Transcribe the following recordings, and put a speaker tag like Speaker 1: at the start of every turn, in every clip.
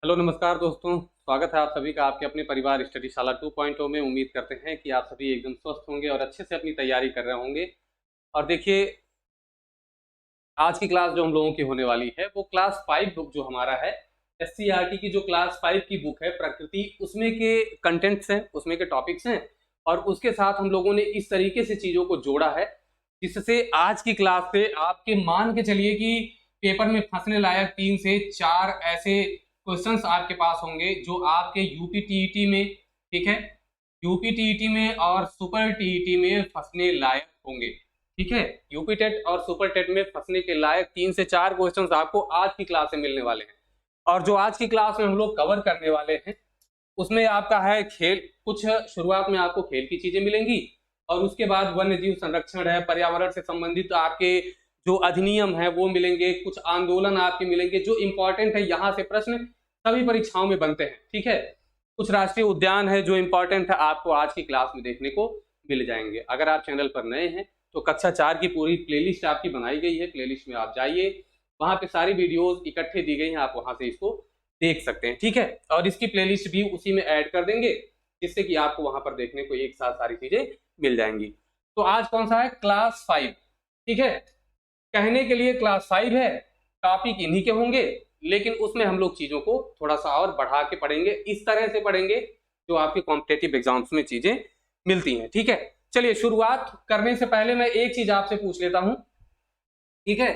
Speaker 1: Hello नमस्कार दोस्तों, स्वागत है आप सभी का आपके अपने परिवार स्टडी शाला 2.0 में। उम्मीद करते हैं कि आप सभी एकदम स्वस्थ होंगे और अच्छे से अपनी तैयारी कर रहे होंगे। और देखिए, आज की क्लास जो हम लोगों की होने वाली है वो क्लास 5 बुक जो हमारा है, एससीईआरटी की जो क्लास 5 की बुक है प्रकृति, उसमें के कंटेंट्स हैं, उसमें के टॉपिक्स हैं। और उसके साथ हम लोगों ने इस तरीके से चीज़ों को जोड़ा है जिससे आज की क्लास से आपके मान के चलिए कि पेपर में फंसने लायक 3 से 4 ऐसे क्वेश्चंस आपके पास होंगे जो आपके यूपी टीईटी में, ठीक है, यूपी टीईटी में और सुपर टीईटी में फंसने लायक होंगे। ठीक है, यूपी टेट और सुपर टेट में फंसने के लायक 3 से 4 क्वेश्चंस आपको आज की क्लास में मिलने वाले हैं। और जो आज की क्लास में हम लोग कवर करने वाले हैं उसमें आपका है खेल। कुछ शुरुआत में आपको खेल की चीजें मिलेंगी और उसके बाद वन्य जीव संरक्षण है, पर्यावरण से संबंधित आपके जो अधिनियम है वो मिलेंगे, कुछ आंदोलन आपके मिलेंगे जो इंपॉर्टेंट है, यहाँ से प्रश्न सभी परीक्षाओं में बनते हैं। ठीक है, कुछ राष्ट्रीय उद्यान है जो इंपॉर्टेंट है, आपको आज की क्लास में देखने को मिल जाएंगे। अगर आप चैनल पर नए हैं तो कक्षा 4 की पूरी प्लेलिस्ट आपकी बनाई गई है, प्लेलिस्ट में आप जाइए, वहां पे सारी वीडियोस इकट्ठे दी गई हैं, आप वहां से इसको देख सकते हैं। ठीक है, और इसकी प्लेलिस्ट भी उसी में ऐड कर देंगे जिससे कि आपको वहां पर देखने को एक साथ सारी चीजें मिल जाएंगी। तो आज कौन सा है? क्लास 5। ठीक है, कहने के लिए क्लास 5 है, टॉपिक इन्हीं के होंगे, लेकिन उसमें हम लोग चीजों को थोड़ा सा और बढ़ा के पढ़ेंगे, इस तरह से पढ़ेंगे जो आपके कॉम्पिटेटिव एग्जाम्स में चीजें मिलती हैं। ठीक है, चलिए शुरुआत करने से पहले मैं एक चीज आपसे पूछ लेता हूं, ठीक है,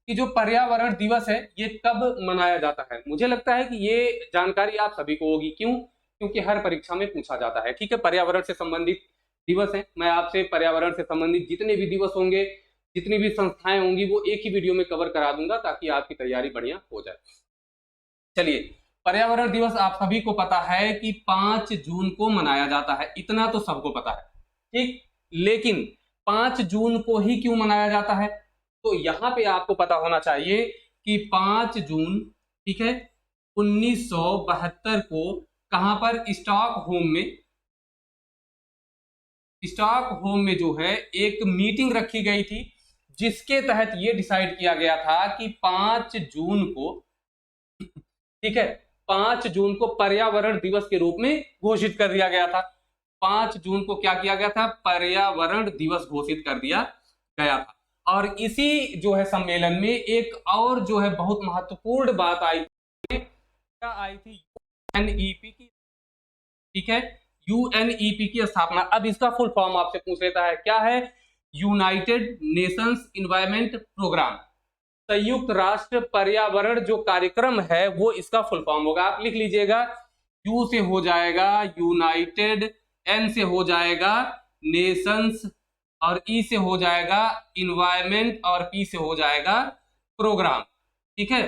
Speaker 1: कि जो पर्यावरण दिवस है ये कब मनाया जाता है? मुझे लगता है कि ये जानकारी आप सभी को होगी। क्यों? क्योंकि हर परीक्षा में पूछा जाता है। ठीक है, पर्यावरण से संबंधित दिवस है। मैं आपसे पर्यावरण से संबंधित जितने भी दिवस होंगे, जितनी भी संस्थाएं होंगी, वो एक ही वीडियो में कवर करा दूंगा ताकि आपकी तैयारी बढ़िया हो जाए। चलिए, पर्यावरण दिवस आप सभी को पता है कि 5 जून को मनाया जाता है, इतना तो सबको पता है। ठीक, लेकिन 5 जून को ही क्यों मनाया जाता है? तो यहां पे आपको पता होना चाहिए कि 5 जून, ठीक है, 1972 को कहां पर? स्टॉकहोम में जो है एक मीटिंग रखी गई थी जिसके तहत ये डिसाइड किया गया था कि 5 जून को, ठीक है, 5 जून को पर्यावरण दिवस के रूप में घोषित कर दिया गया था। 5 जून को क्या किया गया था? पर्यावरण दिवस घोषित कर दिया गया था। और इसी जो है सम्मेलन में एक और जो है बहुत महत्वपूर्ण बात आई थी, क्या आई थी? यूएनईपी की, ठीक है, यूएनईपी की स्थापना। अब इसका फुल फॉर्म आपसे पूछ लेता है, क्या है? यूनाइटेड नेशंस इन्वायरमेंट प्रोग्राम, संयुक्त राष्ट्र पर्यावरण जो कार्यक्रम है वो इसका फुल फॉर्म होगा। आप लिख लीजिएगा, यू से हो जाएगा यूनाइटेड, एन से हो जाएगा नेशंस, और ई से हो जाएगा इन्वायरमेंट, और पी से हो जाएगा प्रोग्राम। ठीक है,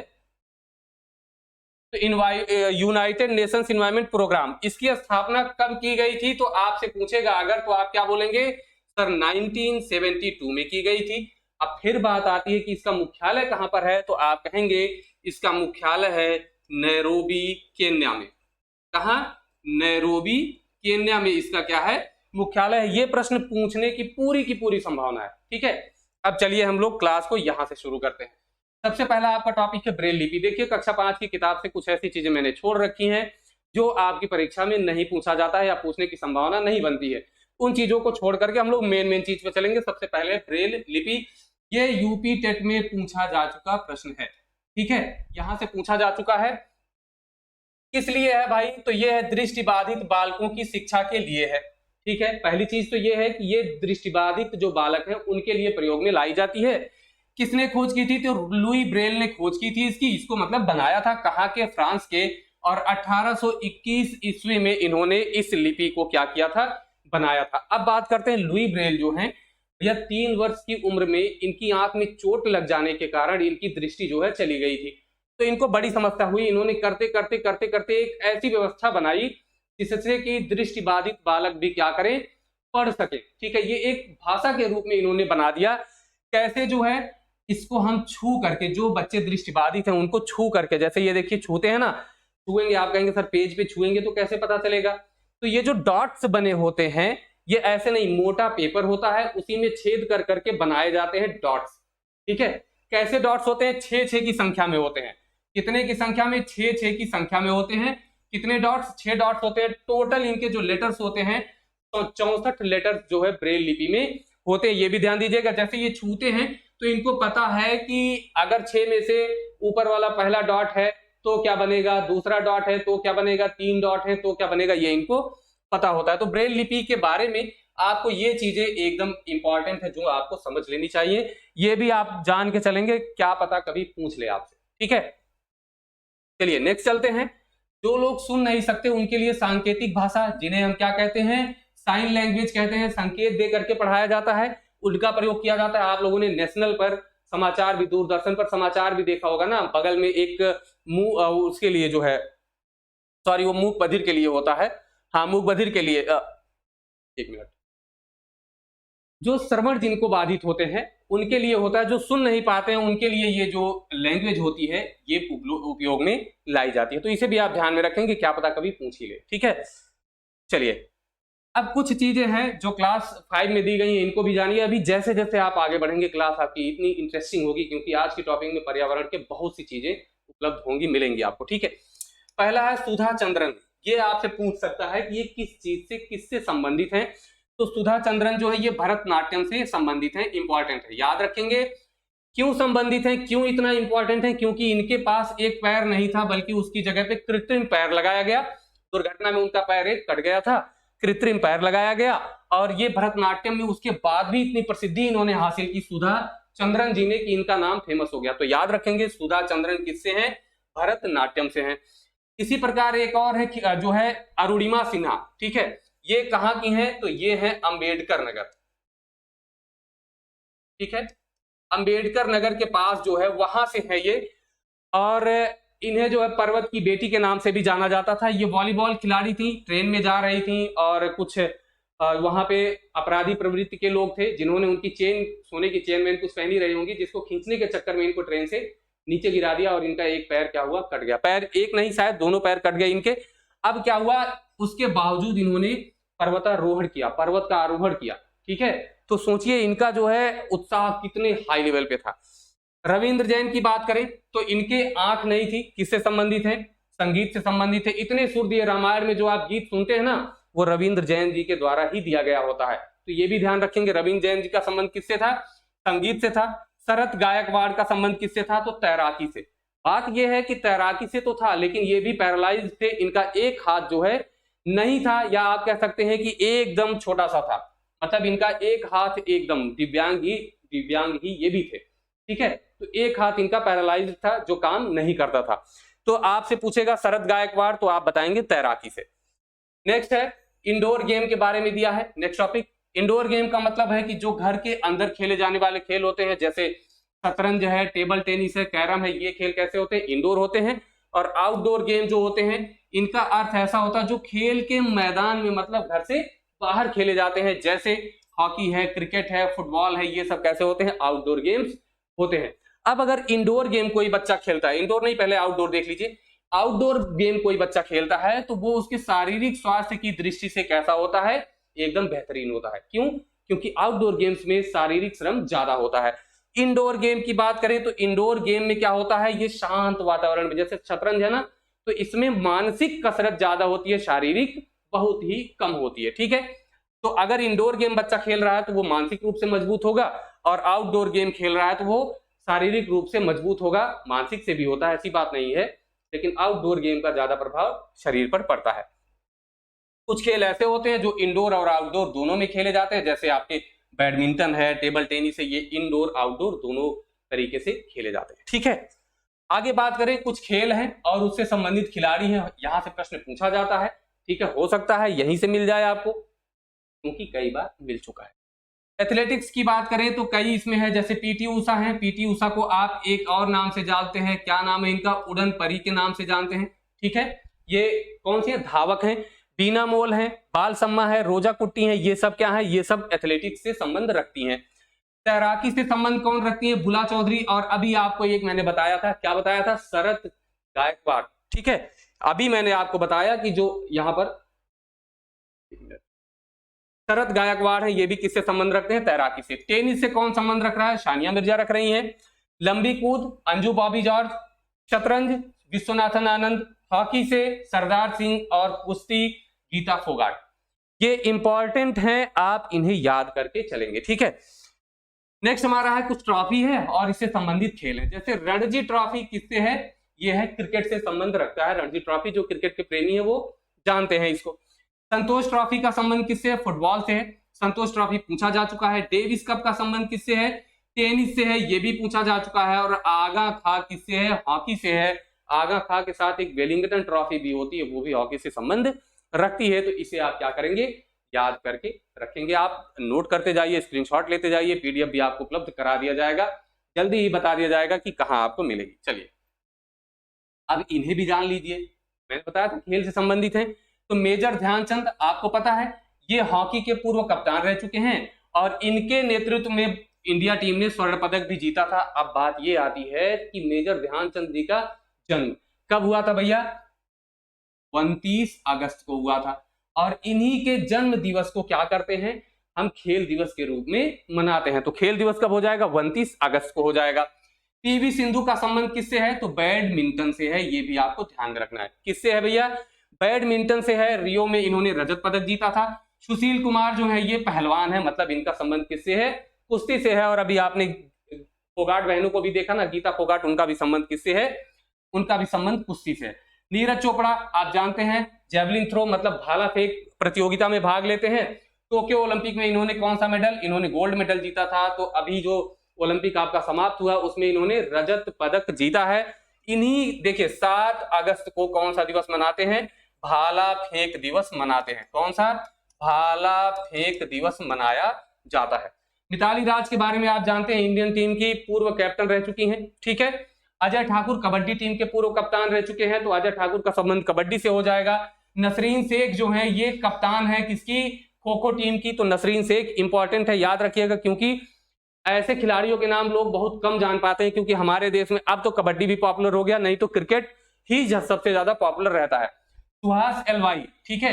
Speaker 1: तो यूनाइटेड नेशंस इन्वायरमेंट प्रोग्राम, इसकी स्थापना कब की गई थी? तो आपसे पूछेगा अगर, तो आप क्या बोलेंगे? सर 1972 में की गई थी। अब फिर बात आती है कि इसका मुख्यालय कहां पर है, तो आप कहेंगे इसका मुख्यालय है नैरोबी, केन्या में। कहा? नैरोबी, केन्या में इसका क्या है? मुख्यालय है। ये प्रश्न पूछने की पूरी संभावना है। ठीक है, अब चलिए हम लोग क्लास को यहां से शुरू करते हैं। सबसे पहला आपका टॉपिक है ब्रेल लिपि। देखिए, कक्षा 5 की किताब से कुछ ऐसी चीजें मैंने छोड़ रखी हैं जो आपकी परीक्षा में नहीं पूछा जाता है या पूछने की संभावना नहीं बनती है। उन चीजों को छोड़ करके हम लोग मेन चीज पे चलेंगे। सबसे पहले ब्रेल लिपि, ये यूपी टेट में पूछा जा चुका प्रश्न है। ठीक है, यहां से पूछा जा चुका है। किस लिए है भाई? तो ये है दृष्टिबाधित बालकों की शिक्षा के लिए है। ठीक है, पहली चीज तो ये है कि ये दृष्टिबाधित जो बालक हैं उनके लिए प्रयोग में लाई जाती है। किसने खोज की थी? तो लुई ब्रेल ने खोज की थी इसको मतलब बनाया था कहाँ के? फ्रांस के। और 1821 ईस्वी में इन्होंने इस लिपि को क्या किया था? बनाया था। अब बात करते हैं लुई ब्रेल जो हैं, यह 3 वर्ष की उम्र में इनकी आंख में चोट लग जाने के कारण इनकी दृष्टि जो है चली गई थी। तो इनको बड़ी समस्या हुई। इन्होंने करते करते एक ऐसी व्यवस्था बनाई जिससे कि दृष्टिबाधित बालक भी क्या करें? पढ़ सके। ठीक है, ये एक भाषा के रूप में इन्होंने बना दिया। कैसे? जो है इसको हम छू करके, जो बच्चे दृष्टिबाधित हैं उनको छू करके, जैसे ये देखिए छूते हैं ना, छुएंगे, आप कहेंगे सर पेज पे छुएंगे तो कैसे पता चलेगा? तो ये जो डॉट्स बने होते हैं ये ऐसे नहीं, मोटा पेपर होता है उसी में छेद कर करके बनाए जाते हैं डॉट्स। ठीक है, कैसे डॉट्स होते हैं? 6 की संख्या में होते हैं। कितने की संख्या में? 6 की संख्या में होते हैं। कितने डॉट्स? 6 डॉट्स होते हैं। टोटल इनके जो लेटर्स होते हैं तो 64 लेटर्स जो है ब्रेल लिपि में होते हैं। ये भी ध्यान दीजिएगा, जैसे ये छूते हैं तो इनको पता है कि अगर 6 में से ऊपर वाला पहला डॉट है तो क्या बनेगा, दूसरा डॉट है तो क्या बनेगा, 3 डॉट है तो क्या बनेगा, ये इनको पता होता है। तो ब्रेल लिपि के बारे में आपको ये चीजें एकदम इंपॉर्टेंट है जो आपको समझ लेनी चाहिए। ये भी आप जान के चलेंगे, क्या पता कभी पूछ ले आपसे, ठीक है। चलिए नेक्स्ट चलते हैं। जो लोग सुन नहीं सकते उनके लिए सांकेतिक भाषा, जिन्हें हम क्या कहते हैं, साइन लैंग्वेज कहते हैं, संकेत दे करके पढ़ाया जाता है, उनका प्रयोग किया जाता है। आप लोगों ने नेशनल पर समाचार भी, दूरदर्शन पर समाचार भी देखा होगा ना, बगल में एक उसके लिए जो है, सॉरी वो मूक बधिर के लिए होता है, हाँ मूक बधिर के लिए, एक मिनट, जो श्रवण जिनको बाधित होते हैं उनके लिए होता है, जो सुन नहीं पाते हैं उनके लिए ये जो लैंग्वेज होती है ये उपयोग में लाई जाती है। तो इसे भी आप ध्यान में रखेंगे, क्या पता कभी पूछ ही ले, ठीक है। चलिए अब कुछ चीजें हैं जो क्लास 5 में दी गई हैं, इनको भी जानिए। अभी जैसे जैसे आप आगे बढ़ेंगे क्लास आपकी इतनी इंटरेस्टिंग होगी, क्योंकि आज की टॉपिक में पर्यावरण के बहुत सी चीजें उपलब्ध होंगी, मिलेंगी आपको, ठीक है। पहला है सुधा चंद्रन। ये आपसे पूछ सकता है कि ये किस चीज से, किससे संबंधित है। तो सुधा चंद्रन जो है ये भरतनाट्यम से संबंधित है, इंपॉर्टेंट है, याद रखेंगे। क्यों संबंधित है, क्यों इतना इंपॉर्टेंट है? क्योंकि इनके पास एक पैर नहीं था, बल्कि उसकी जगह पे कृत्रिम पैर लगाया गया। दुर्घटना में उनका पैर एक कट गया था, कृत्रिम पैर लगाया गया, और ये भरतनाट्यम में उसके बाद भी इतनी प्रसिद्धि इन्होंने हासिल की सुधा चंद्रन जी ने कि इनका नाम फेमस हो गया। तो याद रखेंगे सुधा चंद्रन किससे हैं? भरतनाट्यम से हैं। इसी प्रकार एक और है जो है अरुणिमा सिन्हा, ठीक है। ये कहां की हैं? तो ये है अंबेडकर नगर, ठीक है, अंबेडकर नगर के पास जो है वहां से है ये। और इन्हें जो है पर्वत की बेटी के नाम से भी जाना जाता था। ये वॉलीबॉल खिलाड़ी थी, ट्रेन में जा रही थी और कुछ वहां पे अपराधी प्रवृत्ति के लोग थे जिन्होंने उनकी चेन, सोने की चेन में कुछ पहनी रही होंगी, जिसको खींचने के चक्कर में इनको ट्रेन से नीचे गिरा दिया और इनका एक पैर क्या हुआ? कट गया। पैर एक नहीं, शायद दोनों पैर कट गए इनके। अब क्या हुआ? उसके बावजूद इन्होंने पर्वतारोहण किया, पर्वत का आरोहण किया, ठीक है। तो सोचिए इनका जो है उत्साह कितने हाई लेवल पे था। रविंद्र जैन की बात करें तो इनके आंख नहीं थी, किससे संबंधित है? संगीत से संबंधित है। इतने सुर दिए, रामायण में जो आप गीत सुनते हैं ना, वो रविंद्र जैन जी के द्वारा ही दिया गया होता है। तो ये भी ध्यान रखेंगे, रविंद्र जैन जी का संबंध किससे था? संगीत से था। शरद गायकवाड़ का संबंध किससे था? तो तैराकी से। बात यह है कि तैराकी से तो था, लेकिन ये भी पैरालाइज थे, इनका एक हाथ जो है नहीं था, या आप कह सकते हैं कि एकदम छोटा सा था, मतलब इनका एक हाथ एकदम दिव्यांग ही ये भी थे, ठीक है। तो एक हाथ इनका पैरालाइज था जो काम नहीं करता था। तो आपसे पूछेगा शरद गायकवाड़, तो आप बताएंगे तैराकी से। नेक्स्ट है इंडोर गेम के बारे में दिया है। नेक्स्ट टॉपिक, इंडोर गेम का मतलब है कि जो घर के अंदर खेले जाने वाले खेल होते हैं, जैसे शतरंज है, टेबल टेनिस है, कैरम है, ये खेल कैसे होते हैं? इंडोर होते हैं। और आउटडोर गेम जो होते हैं, इनका अर्थ ऐसा होता है जो खेल के मैदान में, मतलब घर से बाहर खेले जाते हैं, जैसे हॉकी है, क्रिकेट है, फुटबॉल है, ये सब कैसे होते हैं? आउटडोर गेम्स होते हैं। अब अगर इंडोर गेम कोई बच्चा खेलता है, इंडोर नहीं, पहले आउटडोर देख लीजिए। आउटडोर गेम कोई बच्चा खेलता है तो वो उसके शारीरिक स्वास्थ्य की दृष्टि से कैसा होता है? एकदम बेहतरीन होता है। क्यों? क्योंकि आउटडोर गेम्स में शारीरिक श्रम ज्यादा होता है। इंडोर गेम की बात करें तो इंडोर गेम में क्या होता है? ये शांत वातावरण में, जैसे शतरंज है ना, तो इसमें मानसिक कसरत ज्यादा होती है, शारीरिक बहुत ही कम होती है, ठीक है। तो अगर इंडोर गेम बच्चा खेल रहा है तो वो मानसिक रूप से मजबूत होगा, और आउटडोर गेम खेल रहा है तो वो शारीरिक रूप से मजबूत होगा। मानसिक से भी होता है, ऐसी बात नहीं है, लेकिन आउटडोर गेम का ज्यादा प्रभाव शरीर पर पड़ता है। कुछ खेल ऐसे होते हैं जो इंडोर और आउटडोर दोनों में खेले जाते हैं, जैसे आपके बैडमिंटन है, टेबल टेनिस है, ये इंडोर आउटडोर दोनों तरीके से खेले जाते हैं, ठीक है। आगे बात करें, कुछ खेल हैं और उससे संबंधित खिलाड़ी हैं, यहां से प्रश्न पूछा जाता है, ठीक है। हो सकता है यहीं से मिल जाए आपको, क्योंकि कई बार मिल चुका है। एथलेटिक्स की बात करें तो कई इसमें है, जैसे पीटी उषा है। पीटी उषा को आप एक और नाम से जानते हैं, क्या नाम है इनका? उड़न परी के नाम से जानते हैं, ठीक है। ये कौन सी है? धावक हैं। बीना मोल है, बाल सम्मा है, रोजा कुट्टी है, ये सब क्या है? ये सब एथलेटिक्स से संबंध रखती हैं। तैराकी से संबंध कौन रखती है? भुला चौधरी। और अभी आपको एक मैंने बताया था, क्या बताया था? शरद गायकवाड़, ठीक है। अभी मैंने आपको बताया कि जो यहाँ पर शरद गायकवाड़ है, ये भी किससे संबंध रखते हैं? तैराकी से। टेनिस से कौन संबंध रख रहा है? सानिया मिर्जा रख रही हैं। लंबी कूद अंजू बॉबी जॉर्ज, शतरंज विश्वनाथन आनंद, हॉकी से सरदार सिंह और कुश्ती गीता फोगाट। ये इंपॉर्टेंट हैं, आप इन्हें याद करके चलेंगे, ठीक है। नेक्स्ट हमारा है कुछ ट्रॉफी है और इससे संबंधित खेल है। जैसे रणजी ट्रॉफी किससे है? ये है क्रिकेट से संबंध रखता है रणजी ट्रॉफी, जो क्रिकेट के प्रेमी है वो जानते हैं इसको। संतोष ट्रॉफी का संबंध किससे है? फुटबॉल से है, संतोष ट्रॉफी पूछा जा चुका है। डेविस कप का संबंध किससे है? टेनिस से है, ये भी पूछा जा चुका है। और आगा खा किससे है? हॉकी से है। आगा खा के साथ एक वेलिंगटन ट्रॉफी भी होती है, वो भी हॉकी से संबंध रखती है। तो इसे आप क्या करेंगे? याद करके रखेंगे। आप नोट करते जाइए, स्क्रीनशॉट लेते जाइए, पीडीएफ भी आपको उपलब्ध करा दिया जाएगा, जल्दी ही बता दिया जाएगा कि कहां आपको मिलेगी। चलिए अब इन्हें भी जान लीजिए, मैंने बताया था खेल से संबंधित है। तो मेजर ध्यानचंद आपको पता है, ये हॉकी के पूर्व कप्तान रह चुके हैं और इनके नेतृत्व में इंडिया टीम ने स्वर्ण पदक भी जीता था। अब बात ये आती है कि मेजर ध्यानचंद जी का जन्म कब हुआ था भैया? 29 अगस्त को हुआ था। और इन्हीं के जन्म दिवस को क्या करते हैं? हम खेल दिवस के रूप में मनाते हैं। तो खेल दिवस कब हो जाएगा? 29 अगस्त को हो जाएगा। पीवी सिंधु का संबंध किससे है? तो बैडमिंटन से है, ये भी आपको ध्यान रखना है। किससे है भैया? बैडमिंटन से है। रियो में इन्होंने रजत पदक जीता था। सुशील कुमार जो है ये पहलवान है, मतलब इनका संबंध किससे है? कुश्ती से है। और अभी आपने फोगाट बहनों को भी देखा ना, गीता फोगाट, उनका भी संबंध किससे है? उनका भी संबंध कुश्ती से है। नीरज चोपड़ा आप जानते हैं, जेवलिन थ्रो मतलब भाला फेंक प्रतियोगिता में भाग लेते हैं। टोक्यो ओलंपिक में इन्होंने कौन सा मेडल? इन्होंने गोल्ड मेडल जीता था। तो अभी जो ओलंपिक आपका समाप्त हुआ उसमें इन्होंने रजत पदक जीता है। इन्हीं देखिए 7 अगस्त को कौन सा दिवस मनाते हैं? भाला फेंक दिवस मनाते हैं। कौन सा? भाला फेंक दिवस मनाया जाता है। मिताली राज के बारे में आप जानते हैं, इंडियन टीम की पूर्व कैप्टन रह चुकी हैं, ठीक है। अजय ठाकुर कबड्डी टीम के पूर्व कप्तान रह चुके हैं, तो अजय ठाकुर का संबंध कबड्डी से हो जाएगा। नसरीन शेख जो है ये कप्तान है किसकी? खो खो टीम की। तो नसरीन शेख इंपॉर्टेंट है, याद रखिएगा, क्योंकि ऐसे खिलाड़ियों के नाम लोग बहुत कम जान पाते हैं, क्योंकि हमारे देश में अब तो कबड्डी भी पॉपुलर हो गया, नहीं तो क्रिकेट ही सबसे ज्यादा पॉपुलर रहता है। सुहास एलवाई, ठीक है,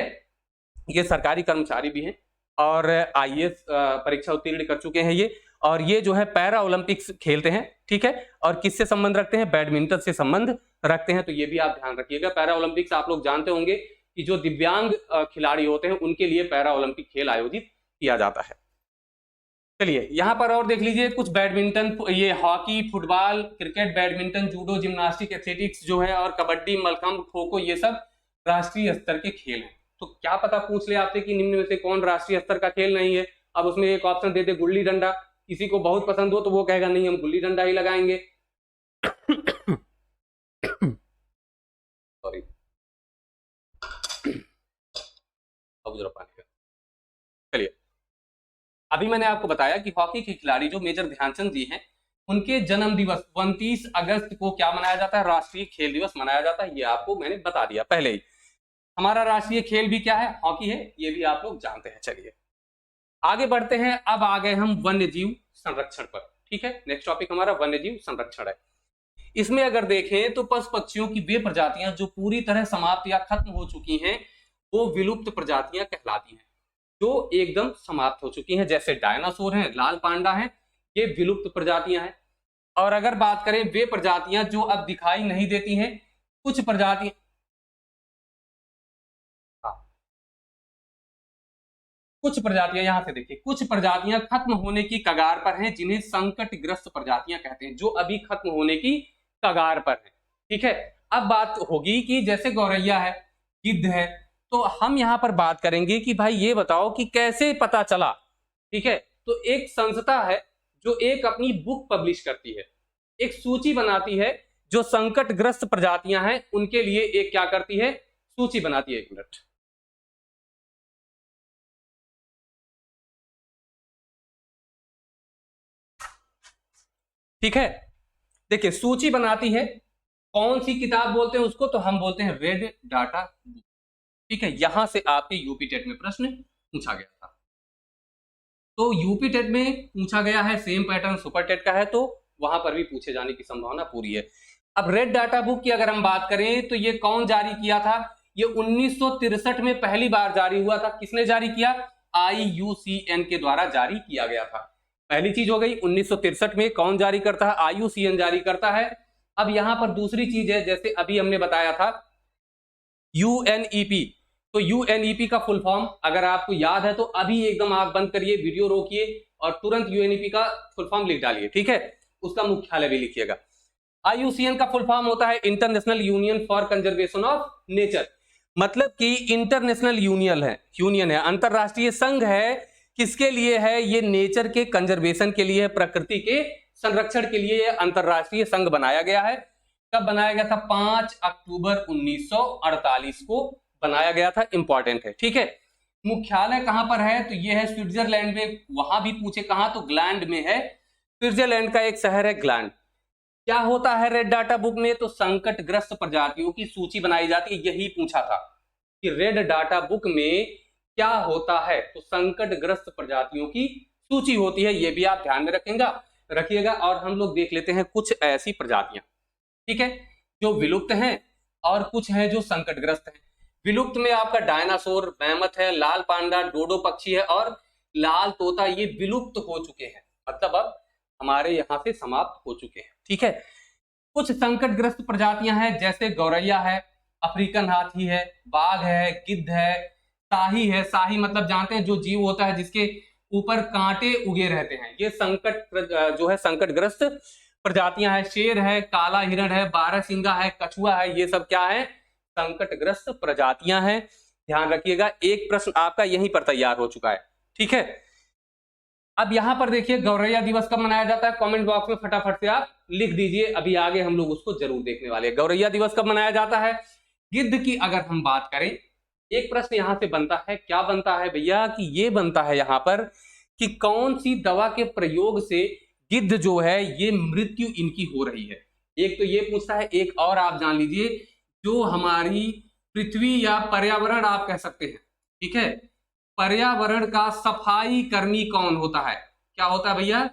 Speaker 1: ये सरकारी कर्मचारी भी हैं और आईएएस परीक्षा उत्तीर्ण कर चुके हैं ये। और ये जो है पैरा ओलंपिक्स खेलते हैं, ठीक है। और किससे संबंध रखते हैं? बैडमिंटन से संबंध रखते हैं। तो ये भी आप ध्यान रखिएगा। पैरा ओलंपिक्स आप लोग जानते होंगे कि जो दिव्यांग खिलाड़ी होते हैं उनके लिए पैरा ओलंपिक खेल आयोजित किया जाता है। चलिए यहां पर और देख लीजिए कुछ बैडमिंटन, ये hockey, football, cricket, badminton, judo, gymnastic, athletics जो है, और कबड्डी, मलखंभ, खो खो, ये सब राष्ट्रीय स्तर के खेल हैं। तो क्या पता पूछ ले आपसे कि निम्न में से कौन राष्ट्रीय स्तर का खेल नहीं है। अब उसमें एक ऑप्शन देते गुल्ली डंडा, किसी को बहुत पसंद हो तो वो कहेगा नहीं हम गुल्ली डंडा ही लगाएंगे। सॉरी, अब जरा पानी का। चलिए अभी मैंने आपको बताया कि हॉकी के खिलाड़ी जो मेजर ध्यानचंद जी हैं, उनके जन्म दिवस 29 अगस्त को क्या मनाया जाता है? राष्ट्रीय खेल दिवस मनाया जाता है। ये आपको मैंने बता दिया पहले ही। हमारा राष्ट्रीय खेल भी क्या है? हॉकी है, ये भी आप लोग जानते हैं। चलिए आगे बढ़ते हैं। अब आ गए हम वन्य जीव संरक्षण पर, ठीक है। नेक्स्ट टॉपिक हमारा वन्य जीव संरक्षण है। इसमें अगर देखें तो पशु पक्षियों की वे प्रजातियां जो पूरी तरह समाप्त या खत्म हो चुकी हैं वो विलुप्त प्रजातियां कहलाती हैं, जो एकदम समाप्त हो चुकी हैं। जैसे डायनासोर हैं, लाल पांडा हैं, ये विलुप्त प्रजातियां हैं। और अगर बात करें वे प्रजातियां जो अब दिखाई नहीं देती हैं, कुछ प्रजातियां, कुछ प्रजातियां यहां से देखिए, कुछ प्रजातियां खत्म होने की कगार पर हैं, जिन्हें संकटग्रस्त प्रजातियां कहते हैं, जो अभी खत्म होने की कगार पर हैं, ठीक है। अब बात होगी कि जैसे गौरैया है, गिद्ध है, तो हम यहां पर बात करेंगे कि भाई ये बताओ कि कैसे पता चला, ठीक है। तो एक संस्था है जो एक अपनी बुक पब्लिश करती है, एक सूची बनाती है, जो संकटग्रस्त प्रजातियां हैं उनके लिए एक क्या करती है? सूची बनाती है। एक मिनट, ठीक है। देखिए सूची बनाती है, कौन सी किताब बोलते हैं उसको? तो हम बोलते हैं रेड डाटा बुक, ठीक है। यहां से आपके यूपी टेट में प्रश्न पूछा गया था, तो यूपी टेट में पूछा गया है, सेम पैटर्न सुपर टेट का है, तो वहां पर भी पूछे जाने की संभावना पूरी है। अब रेड डाटा बुक की अगर हम बात करें तो ये कौन जारी किया था? ये 1963 में पहली बार जारी हुआ था। किसने जारी किया? IUCN के द्वारा जारी किया गया था। पहली चीज हो गई, 1963 में कौन जारी करता है? IUCN जारी करता है। अब यहां पर दूसरी चीज है, जैसे अभी हमने बताया था यूएनईपी, तो यूएनईपी का फुल फॉर्म अगर आपको याद है तो अभी एकदम आंख बंद करिए, वीडियो रोकिए और तुरंत यूएनईपी का फुल फॉर्म लिख डालिए, ठीक है, उसका मुख्यालय भी लिखिएगा। आईयूसीएन का फुल फॉर्म होता है international union for conservation of nature, मतलब कि इंटरनेशनल यूनियन है, अंतरराष्ट्रीय संघ है, किसके लिए है, ये नेचर के कंजर्वेशन के लिए, प्रकृति के संरक्षण के लिए अंतरराष्ट्रीय संघ बनाया गया है। कब बनाया गया था? 5 अक्टूबर 1948 को बनाया गया था, इंपॉर्टेंट है, ठीक है। मुख्यालय कहां पर है? तो ये है स्विट्जरलैंड में, वहां भी पूछे कहां, तो ग्लैंड में है, स्विट्जरलैंड का एक शहर है ग्लैंड। क्या होता है रेड डाटा बुक में? तो संकटग्रस्त प्रजातियों की सूची बनाई जाती है, यही पूछा था कि रेड डाटा बुक में क्या होता है, तो संकटग्रस्त प्रजातियों की सूची होती है, ये भी आप ध्यान में रखिएगा। और हम लोग देख लेते हैं कुछ ऐसी प्रजातियां, ठीक है, जो विलुप्त हैं और कुछ हैं जो संकटग्रस्त हैं। विलुप्त में आपका डायनासोर, मैमथ है, लाल पांडा, डोडो पक्षी है और लाल तोता, ये विलुप्त हो चुके हैं, मतलब अब हमारे यहां से समाप्त हो चुके हैं, ठीक है। कुछ संकटग्रस्त प्रजातियां हैं, जैसे गौरैया है, अफ्रीकन हाथी है, बाघ है, गिद्ध है, शाही है। शाही मतलब जानते हैं, जो जीव होता है जिसके ऊपर कांटे उगे रहते हैं, ये जो है संकटग्रस्त प्रजातियां हैं। शेर है, काला हिरण है, बारहसिंगा है, कछुआ है, ये सब क्या है? संकटग्रस्त प्रजातियां हैं, ध्यान रखिएगा। एक प्रश्न आपका यहीं पर तैयार हो चुका है, ठीक है। अब यहां पर देखिए गौरैया दिवस कब मनाया जाता है, कमेंट बॉक्स में फटाफट से आप लिख दीजिए, अभी आगे हम लोग उसको जरूर देखने वाले हैं। गौरैया दिवस कब मनाया जाता है? गिद्ध की अगर हम बात करें, एक प्रश्न यहां से बनता है, क्या बनता है भैया, कि ये बनता है यहां पर कि कौन सी दवा के प्रयोग से गिद्ध जो है ये मृत्यु इनकी हो रही है। एक तो ये पूछता है, एक और आप जान लीजिए, जो हमारी पृथ्वी या पर्यावरण आप कह सकते हैं, ठीक है, पर्यावरण का सफाई कर्मी कौन होता है? क्या होता है भैया?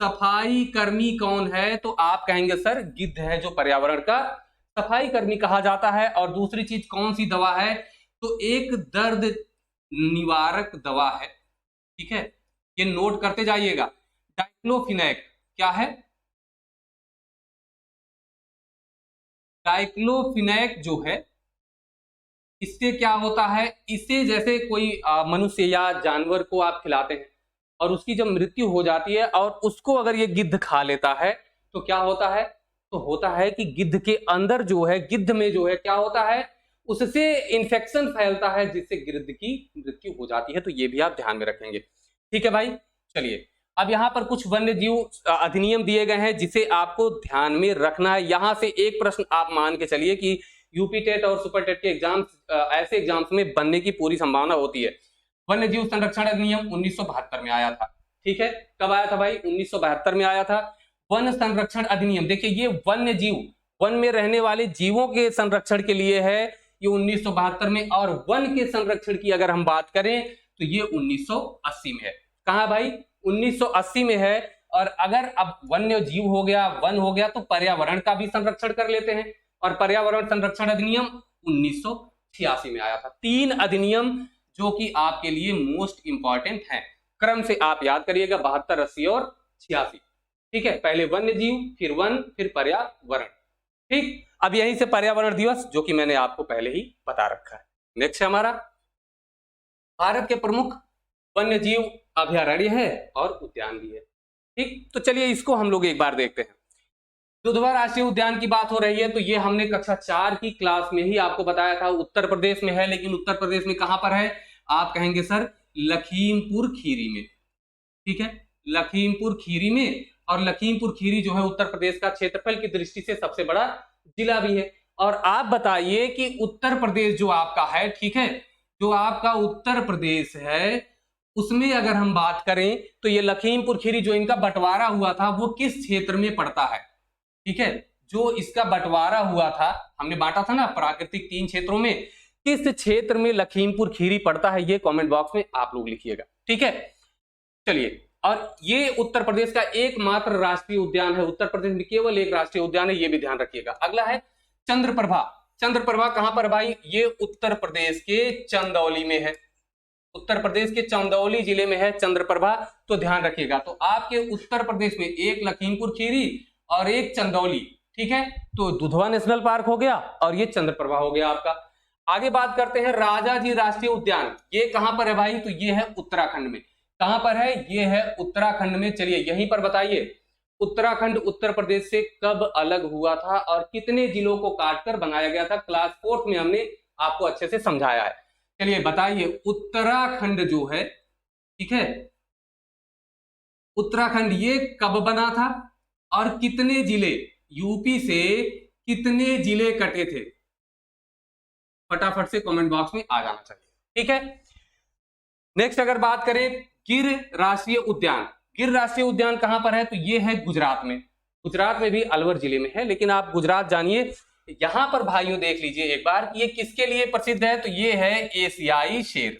Speaker 1: सफाई कर्मी कौन है? तो आप कहेंगे सर गिद्ध है जो पर्यावरण का सफाई कर्मी कहा जाता है। और दूसरी चीज कौन सी दवा है? तो एक दर्द निवारक दवा है, ठीक है, ये नोट करते जाइएगा, डाइक्लोफिनेक। क्या है? डाइक्लोफिनेक जो है, इससे क्या होता है, इससे जैसे कोई मनुष्य या जानवर को आप खिलाते हैं और उसकी जब मृत्यु हो जाती है और उसको अगर ये गिद्ध खा लेता है तो क्या होता है? तो होता है कि गिद्ध के अंदर जो है, गिद्ध में जो है क्या होता है, उससे इंफेक्शन फैलता है जिससे गिद्ध की मृत्यु हो जाती है। तो ये भी आप ध्यान में रखेंगे, ठीक है भाई। चलिए अब यहाँ पर कुछ वन्य जीव अधिनियम दिए गए हैं जिसे आपको ध्यान में रखना है। यहां से एक प्रश्न आप मान के चलिए कि यूपी टेट और सुपर टेट के एग्जाम्स, ऐसे एग्जाम्स में बनने की पूरी संभावना होती है। वन्य जीव संरक्षण अधिनियम 1972 में आया था, ठीक है। कब आया था भाई? 1972 में आया था। वन संरक्षण अधिनियम, देखिए ये वन्य जीव, वन में रहने वाले जीवों के संरक्षण के लिए है, ये 1972 में। और वन के संरक्षण की अगर हम बात करें तो ये 1980 में है। कहा भाई? 1980 में है। और अगर अब वन्य जीव हो गया, वन हो गया, तो पर्यावरण का भी संरक्षण कर लेते हैं। और पर्यावरण संरक्षण अधिनियम 1986 में आया था। 3 अधिनियम जो कि आपके लिए मोस्ट इंपॉर्टेंट हैं, क्रम से आप याद करिएगा, 72, 80 और 86, ठीक है। पहले वन्य जीव, फिर वन, फिर पर्यावरण, ठीक। अब यहीं से पर्यावरण दिवस, जो कि मैंने आपको पहले ही बता रखा है। नेक्स्ट हमारा भारत के प्रमुख वन्य जीव अभयारण्य है और उद्यान भी है, ठीक। तो चलिए इसको हम लोग एक बार देखते हैं। दुधवा राष्ट्रीय उद्यान की बात हो रही है, तो ये हमने कक्षा 4 की क्लास में ही आपको बताया था, उत्तर प्रदेश में है। लेकिन उत्तर प्रदेश में कहां पर है? आप कहेंगे सर लखीमपुर खीरी में, ठीक है, लखीमपुर खीरी में। और लखीमपुर खीरी जो है उत्तर प्रदेश का क्षेत्रफल की दृष्टि से सबसे बड़ा जिला भी है। और आप बताइए कि उत्तर प्रदेश जो आपका है, ठीक है, जो आपका उत्तर प्रदेश है, उसमें अगर हम बात करें तो ये लखीमपुर खीरी जो इनका बंटवारा हुआ था वो किस क्षेत्र में पड़ता है, ठीक है। जो इसका बंटवारा हुआ था, हमने बांटा था ना प्राकृतिक 3 क्षेत्रों में, किस क्षेत्र में लखीमपुर खीरी पड़ता है, ये कमेंट बॉक्स में आप लोग लिखिएगा, ठीक है। चलिए, और ये उत्तर प्रदेश का एकमात्र राष्ट्रीय उद्यान है, उत्तर प्रदेश में केवल एक राष्ट्रीय उद्यान है, ये भी ध्यान रखिएगा। अगला है चंद्रप्रभा। चंद्रप्रभा कहां पर भाई? ये उत्तर प्रदेश के चंदौली में है, उत्तर प्रदेश के चंदौली जिले में है चंद्रप्रभा, तो ध्यान रखिएगा। तो आपके उत्तर प्रदेश में एक लखीमपुर खीरी और एक चंदौली, ठीक है, तो दुधवा नेशनल पार्क हो गया और ये चंद्रप्रभा हो गया आपका। आगे बात करते हैं राजाजी राष्ट्रीय उद्यान, ये कहां पर है भाई? तो ये है उत्तराखंड में। कहां पर है? ये है उत्तराखंड में। चलिए यहीं पर बताइए, उत्तराखंड उत्तर प्रदेश से कब अलग हुआ था और कितने जिलों को काटकर बनाया गया था? क्लास 4th में हमने आपको अच्छे से समझाया है। चलिए बताइए, उत्तराखंड जो है, ठीक है, उत्तराखंड ये कब बना था और कितने जिले, यूपी से कितने जिले कटे थे? फटाफट से कमेंट बॉक्स में आ जाना चाहिए, ठीक है। नेक्स्ट अगर बात करें गिर राष्ट्रीय उद्यान, गिर राष्ट्रीय उद्यान कहां पर है? तो ये है गुजरात में। गुजरात में भी अलवर जिले में है, लेकिन आप गुजरात जानिए। यहां पर भाइयों देख लीजिए एक बार कि ये किसके लिए प्रसिद्ध है? तो ये है एशियाई शेर।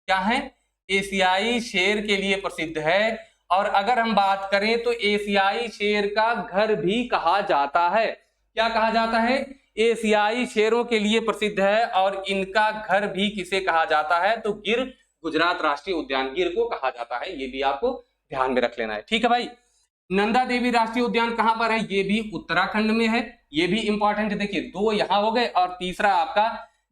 Speaker 1: क्या है? एशियाई शेर के लिए प्रसिद्ध है। और अगर हम बात करें तो एशियाई शेर का घर भी कहा जाता है। क्या कहा जाता है? एशियाई शेरों के लिए प्रसिद्ध है और इनका घर भी किसे कहा जाता है? तो गिर गुजरात राष्ट्रीय उद्यान, गिर को कहा जाता है। ये भी आपको ध्यान में रख लेना है, ठीक है भाई। नंदा देवी राष्ट्रीय उद्यान कहां पर है? ये भी उत्तराखंड में है। ये भी इंपॉर्टेंट, देखिए 2 यहां हो गए और तीसरा आपका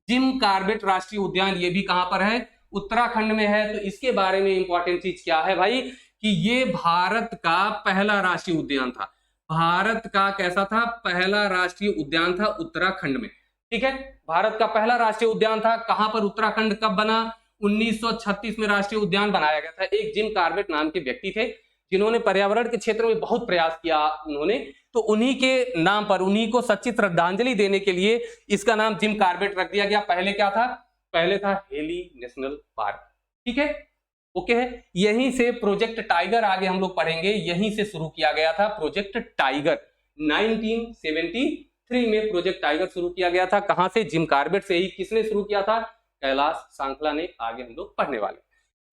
Speaker 1: जिम कार्बेट राष्ट्रीय उद्यान, ये भी कहां पर है? उत्तराखंड में है। तो इसके बारे में इंपॉर्टेंट चीज क्या है भाई कि ये भारत का पहला राष्ट्रीय उद्यान था। भारत का कैसा था? पहला राष्ट्रीय उद्यान था उत्तराखंड में, ठीक है। भारत का पहला राष्ट्रीय उद्यान था। कहां पर? उत्तराखंड। कब बना? 1936 में राष्ट्रीय उद्यान बनाया गया था। एक जिम कार्बेट नाम के व्यक्ति थे जिन्होंने पर्यावरण के क्षेत्र में बहुत प्रयास किया उन्होंने, तो उन्हीं के नाम पर, उन्हीं को सच्ची श्रद्धांजलि देने के लिए इसका नाम जिम कार्बेट रख दिया गया। पहले क्या था? पहले था हेली नेशनल पार्क, ठीक है, ओके है। यहीं से प्रोजेक्ट टाइगर आगे हम लोग पढ़ेंगे, यहीं से शुरू किया गया था प्रोजेक्ट टाइगर। 1973 में प्रोजेक्ट टाइगर शुरू किया गया था। कहां से? जिम कार्बेट से ही। किसने शुरू किया था? कैलाश सांखला ने। आगे हम लोग पढ़ने वाले,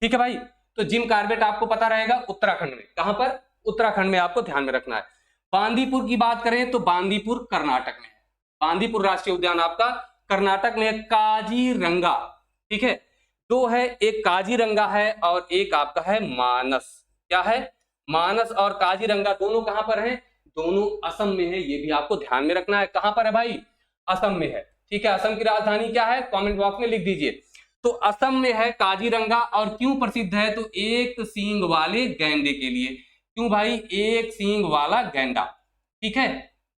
Speaker 1: ठीक है भाई। तो जिम कार्बेट आपको पता रहेगा उत्तराखंड में। कहां पर? उत्तराखंड में, आपको ध्यान में रखना है। बांदीपुर की बात करें तो बांदीपुर कर्नाटक में है। बांदीपुर राष्ट्रीय उद्यान आपका कर्नाटक में है। काजीरंगा, ठीक है, 2 है, एक काजीरंगा है और एक आपका है मानस। क्या है? मानस और काजीरंगा दोनों कहां पर हैं? दोनों असम में है। ये भी आपको ध्यान में रखना है। कहां पर है भाई? असम में है, ठीक है। असम की राजधानी क्या है? कमेंट बॉक्स में लिख दीजिए। तो असम में है काजीरंगा। और क्यों प्रसिद्ध है? तो एक सींग वाले गैंडे के लिए। क्यों भाई? एक सींग वाला गैंडा, ठीक है,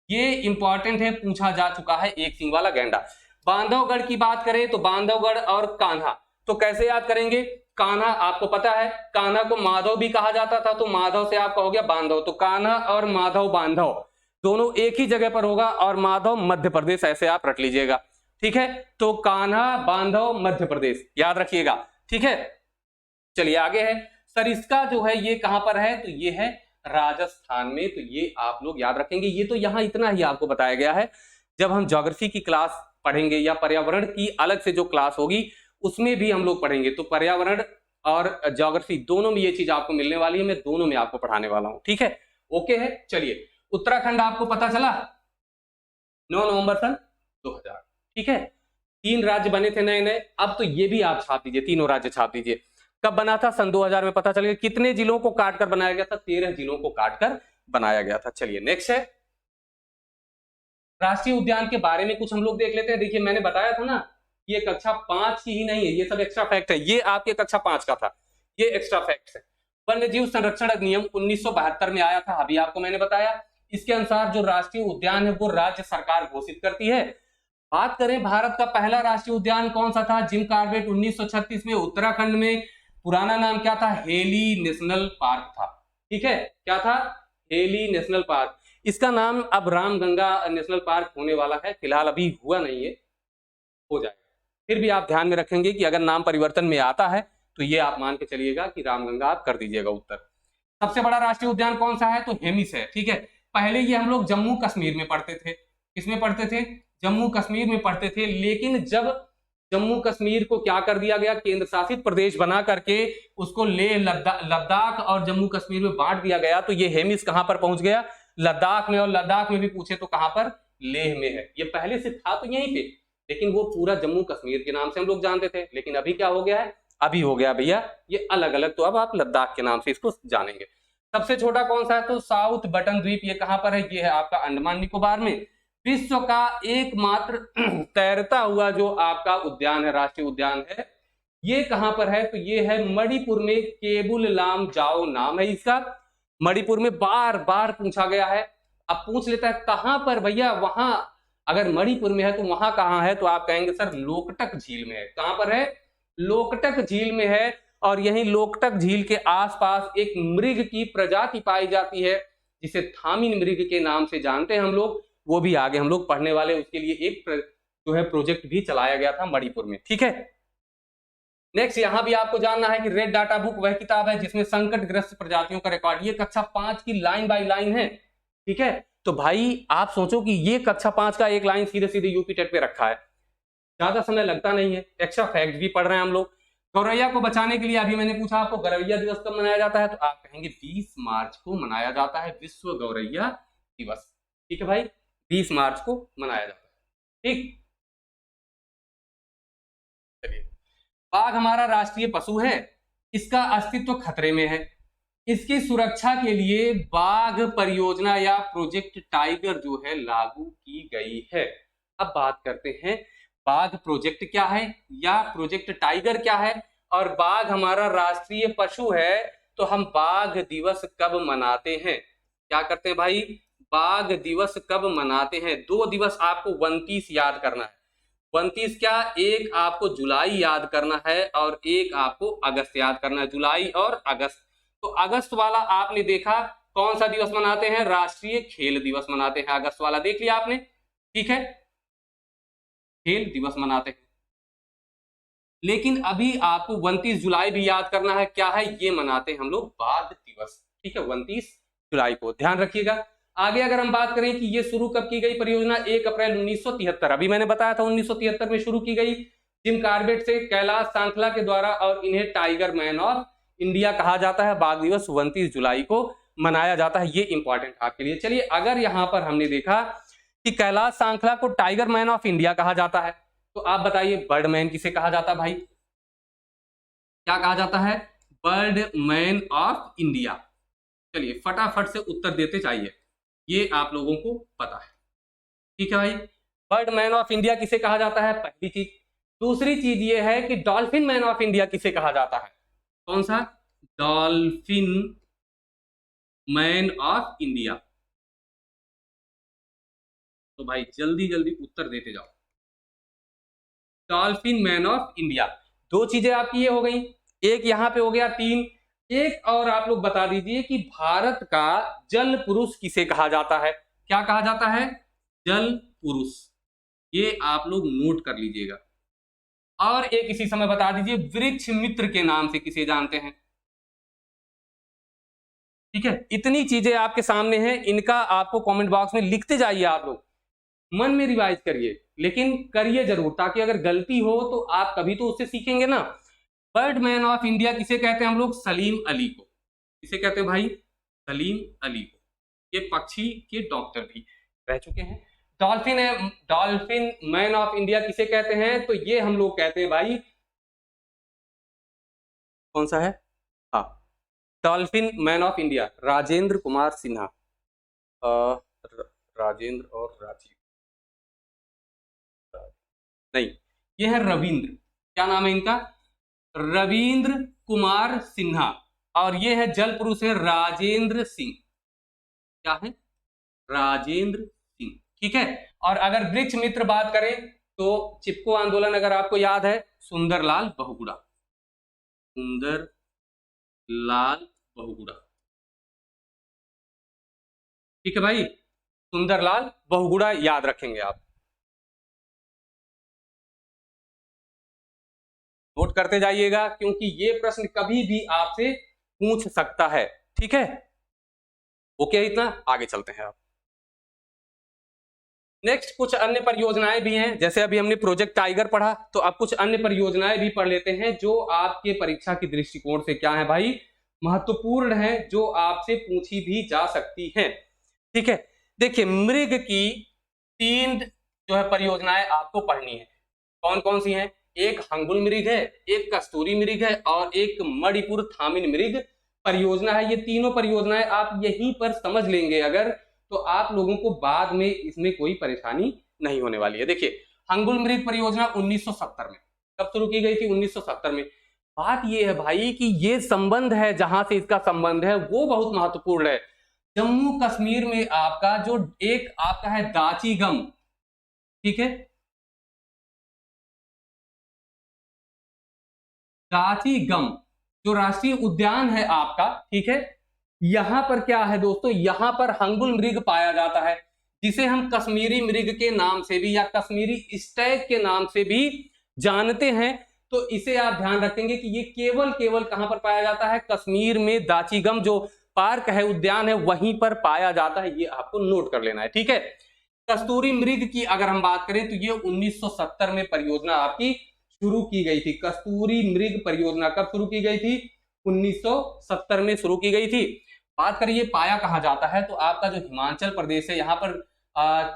Speaker 1: ये इंपॉर्टेंट है, पूछा जा चुका है, एक सींग वाला गैंडा। बांधवगढ़ की बात करें तो बांधवगढ़ और कान्हा, तो कैसे याद करेंगे? कान्हा आपको पता है, कान्हा को माधव भी कहा जाता था, तो माधव से आपका हो गया बांधव। तो कान्हा और माधव, बांधव दोनों एक ही जगह पर होगा और माधव मध्य प्रदेश, ऐसे आप रख लीजिएगा, ठीक है। तो कान्हा, बांधव, मध्य प्रदेश, याद रखिएगा, ठीक है। चलिए आगे है सरिस्का जो है ये कहां पर है? तो ये है राजस्थान में। तो ये आप लोग याद रखेंगे। ये तो यहां इतना ही आपको बताया गया है। जब हम ज्योग्राफी की क्लास पढ़ेंगे या पर्यावरण की अलग से जो क्लास होगी उसमें भी हम लोग पढ़ेंगे, तो पर्यावरण और ज्योग्राफी दोनों में ये चीज आपको मिलने वाली है। मैं दोनों में आपको पढ़ाने वाला हूं, ठीक है, ओके है। चलिए उत्तराखंड आपको पता चला 9 नवंबर सन 2000, ठीक है। 3 राज्य बने थे नए नए। अब तो ये भी आप छाप दीजिए, तीनों राज्य छाप दीजिए। कब बना था? सन 2000 में। पता चल गया कितने जिलों को काटकर बनाया गया था? 13 जिलों को काटकर बनाया गया था। चलिए नेक्स्ट है राष्ट्रीय उद्यान के बारे में कुछ हम लोग देख लेते हैं। देखिए मैंने बताया था ना, ये कक्षा 5 की ही नहीं है, ये सब एक्स्ट्रा फैक्ट है। ये आपके कक्षा 5 का था, ये एक्स्ट्रा फैक्ट है। वन्य जीव संरक्षण अधिनियम 1972 में आया था, अभी आपको मैंने बताया। इसके अनुसार जो राष्ट्रीय उद्यान है वो राज्य सरकार घोषित करती है। बात करें भारत का पहला राष्ट्रीय उद्यान कौन सा था? जिम कार्बेट 1936 में उत्तराखंड में। पुराना नाम क्या था? हेली नेशनल पार्क था, ठीक है। क्या था? Heli national park. इसका नाम अब रामगंगा नेशनल पार्क होने वाला है, फिलहाल अभी हुआ नहीं है, हो जाएगा। फिर भी आप ध्यान में रखेंगे कि अगर नाम परिवर्तन में आता है तो ये आप मान के चलिएगा कि रामगंगा आप कर दीजिएगा उत्तर। सबसे बड़ा राष्ट्रीय उद्यान कौन सा है? तो हेमिस है, ठीक है। पहले ये हम लोग जम्मू कश्मीर में पढ़ते थे। किसमें पढ़ते थे? जम्मू कश्मीर में पढ़ते थे। लेकिन जब जम्मू कश्मीर को क्या कर दिया गया? केंद्र शासित प्रदेश बना करके उसको लेह, लद्दाख और जम्मू कश्मीर में बांट दिया गया, तो ये हेमिस कहां पर पहुंच गया? लद्दाख में। और लद्दाख में भी पूछे तो कहां पर? लेह में है। ये पहले से था तो यहीं पे, लेकिन वो पूरा जम्मू कश्मीर के नाम से हम लोग जानते थे। लेकिन अभी क्या हो गया है? अभी हो गया भैया ये अलग अलग, तो अब आप लद्दाख के नाम से इसको जानेंगे। सबसे छोटा कौन सा है? तो साउथ बटन द्वीप, ये कहां पर है? ये है आपका अंडमान निकोबार में। विश्व का एकमात्र तैरता हुआ जो आपका उद्यान है, राष्ट्रीय उद्यान है, ये कहां पर है? तो ये है मणिपुर में, केबुल लामजाओ नाम है इसका। मणिपुर में बार बार पूछा गया है। अब पूछ लेता है कहां पर भैया, वहां अगर मणिपुर में है तो वहां कहां है? तो आप कहेंगे सर लोकटक झील में है। कहां पर है? लोकटक झील में है। और यही लोकटक झील के आसपास एक मृग की प्रजाति पाई जाती है जिसे थामिन मृग के नाम से जानते हैं हम लोग। वो भी आगे हम लोग पढ़ने वाले, उसके लिए एक जो है प्रोजेक्ट भी चलाया गया था मणिपुर में। ठीक है, नेक्स्ट यहां भी आपको जानना है कि रेड डाटा बुक वह किताब है जिसमें संकटग्रस्त प्रजातियों का रिकॉर्ड, ये कक्षा 5 की लाइन बाय लाइन है। ठीक है, तो भाई आप सोचो कि ये कक्षा 5 का एक लाइन सीधे सीधे यूपी टेट पे रखा है, ज्यादा समय लगता नहीं है। एक्स्ट्रा फैक्ट भी पढ़ रहे हैं हम लोग। गौरैया को बचाने के लिए अभी मैंने पूछा आपको गौरैया दिवस कब मनाया जाता है? तो आप कहेंगे 20 मार्च को मनाया जाता है विश्व गौरैया दिवस। ठीक है भाई, 20 मार्च को मनाया जाता है। ठीक, चलिए, बाघ हमारा राष्ट्रीय पशु है, इसका अस्तित्व खतरे में है। इसकी सुरक्षा के लिए बाघ परियोजना या प्रोजेक्ट टाइगर जो है लागू की गई है। अब बात करते हैं बाघ प्रोजेक्ट क्या है या प्रोजेक्ट टाइगर क्या है, और बाघ हमारा राष्ट्रीय पशु है तो हम बाघ दिवस कब मनाते हैं? क्या करते हैं भाई? बाघ दिवस कब मनाते हैं? 2 दिवस आपको 29 याद करना है। 29 क्या? एक आपको जुलाई याद करना है और एक आपको अगस्त याद करना है, जुलाई और अगस्त। तो अगस्त वाला आपने देखा कौन सा दिवस मनाते हैं? राष्ट्रीय खेल दिवस मनाते हैं। अगस्त वाला देख लिया आपने, ठीक है, खेल दिवस मनाते हैं। लेकिन अभी आपको 29 जुलाई भी याद करना है, क्या है? ये मनाते हैं हम लोग बाघ दिवस। ठीक है, 29 जुलाई को ध्यान रखिएगा। आगे अगर हम बात करें कि ये शुरू कब की गई परियोजना, 1 अप्रैल 1973, अभी मैंने बताया था 1973 में शुरू की गई जिम कार्बेट से कैलाश सांखला के द्वारा, और इन्हें टाइगर मैन ऑफ इंडिया कहा जाता है। बाघ दिवस 29 जुलाई को मनाया जाता है, ये इंपॉर्टेंट आपके लिए। चलिए, अगर यहां पर हमने देखा कि कैलाश सांखला को टाइगर मैन ऑफ इंडिया कहा जाता है, तो आप बताइए बर्ड मैन किसे कहा जाता है भाई? क्या कहा जाता है? Bird man of India. चलिए फटाफट से उत्तर देते जाइए, ये आप लोगों को पता है। ठीक है भाई, बर्ड मैन ऑफ इंडिया किसे कहा जाता है? पहली चीज। दूसरी चीज ये है कि डॉल्फिन मैन ऑफ इंडिया किसे कहा जाता है? कौन सा? Dolphin man of India. तो भाई जल्दी जल्दी उत्तर देते जाओ। Dolphin man of India. 2 चीजें आपकी ये हो गई, एक यहां पे हो गया 3। एक और आप लोग बता दीजिए कि भारत का जल पुरुष किसे कहा जाता है? क्या कहा जाता है? जल पुरुष। ये आप लोग नोट कर लीजिएगा। और एक इसी समय बता दीजिए वृक्ष मित्र के नाम से किसे जानते हैं? ठीक है, इतनी चीजें आपके सामने हैं, इनका आपको कमेंट बॉक्स में लिखते जाइए। आप लोग मन में रिवाइज करिए, लेकिन करिए जरूर, ताकि अगर गलती हो तो आप कभी तो उससे सीखेंगे ना। बर्ड मैन ऑफ इंडिया किसे कहते हैं हम लोग? सलीम अली को। किसे कहते हैं भाई? सलीम अली को। ये पक्षी के डॉक्टर भी रह चुके हैं। डॉल्फिन मैन ऑफ इंडिया किसे कहते हैं? तो ये हम लोग कहते हैं भाई, कौन सा है? हाँ, dolphin man of India Rajendra Kumar Sinha. Rajendra और राजीव नहीं, ये है रविंद्र। क्या नाम है इनका? रविंद्र कुमार सिन्हा। और ये है जल पुरुष है राजेंद्र सिंह। क्या है? राजेंद्र सिंह। ठीक है, और अगर वृक्ष मित्र बात करें तो चिपको आंदोलन अगर आपको याद है, सुंदरलाल बहुगुणा। सुंदरलाल बहुगुणा। ठीक है भाई, सुंदरलाल बहुगुणा याद रखेंगे आप, नोट करते जाइएगा, क्योंकि ये प्रश्न कभी भी आपसे पूछ सकता है। ठीक है, ओके, इतना आगे चलते हैं आप। नेक्स्ट कुछ अन्य परियोजनाएं भी हैं, जैसे अभी हमने प्रोजेक्ट टाइगर पढ़ा, तो अब कुछ अन्य परियोजनाएं भी पढ़ लेते हैं जो आपके परीक्षा के दृष्टिकोण से क्या है भाई? महत्वपूर्ण है, जो आपसे पूछी भी जा सकती हैं। ठीक है, देखिए मृग की 3 जो है परियोजनाएं आपको पढ़नी है। कौन कौन सी हैं? एक हंगुल मृग है, एक कस्तूरी मृग है, और एक मणिपुर थामिन मृग परियोजना है। ये तीनों परियोजनाएं आप यहीं पर समझ लेंगे अगर, तो आप लोगों को बाद में इसमें कोई परेशानी नहीं होने वाली है। देखिए हंगुल मृग परियोजना 1970 में, कब शुरू की गई थी? 1970 में। बात ये है भाई कि ये संबंध है, जहां से इसका संबंध है वो बहुत महत्वपूर्ण है। जम्मू कश्मीर में आपका जो एक आपका है दाचीगम, ठीक है, दाचीगम जो राष्ट्रीय उद्यान है आपका, ठीक है, यहां पर क्या है दोस्तों, यहां पर हंगुल मृग पाया जाता है, जिसे हम कश्मीरी मृग के नाम से भी या कश्मीरी स्टैग के नाम से भी जानते हैं। तो इसे आप ध्यान रखेंगे कि ये केवल केवल कहां पर पाया जाता है? कश्मीर में दाचीगम जो पार्क है, उद्यान है, वहीं पर पाया जाता है। ये आपको नोट कर लेना है, ठीक है। कस्तूरी मृग की अगर हम बात करें तो ये 1970 में परियोजना आपकी शुरू की गई थी। कस्तूरी मृग परियोजना कब शुरू की गई थी? 1970 में शुरू की गई थी। बात करिए पाया कहां जाता है, तो आपका जो हिमाचल प्रदेश है, यहाँ पर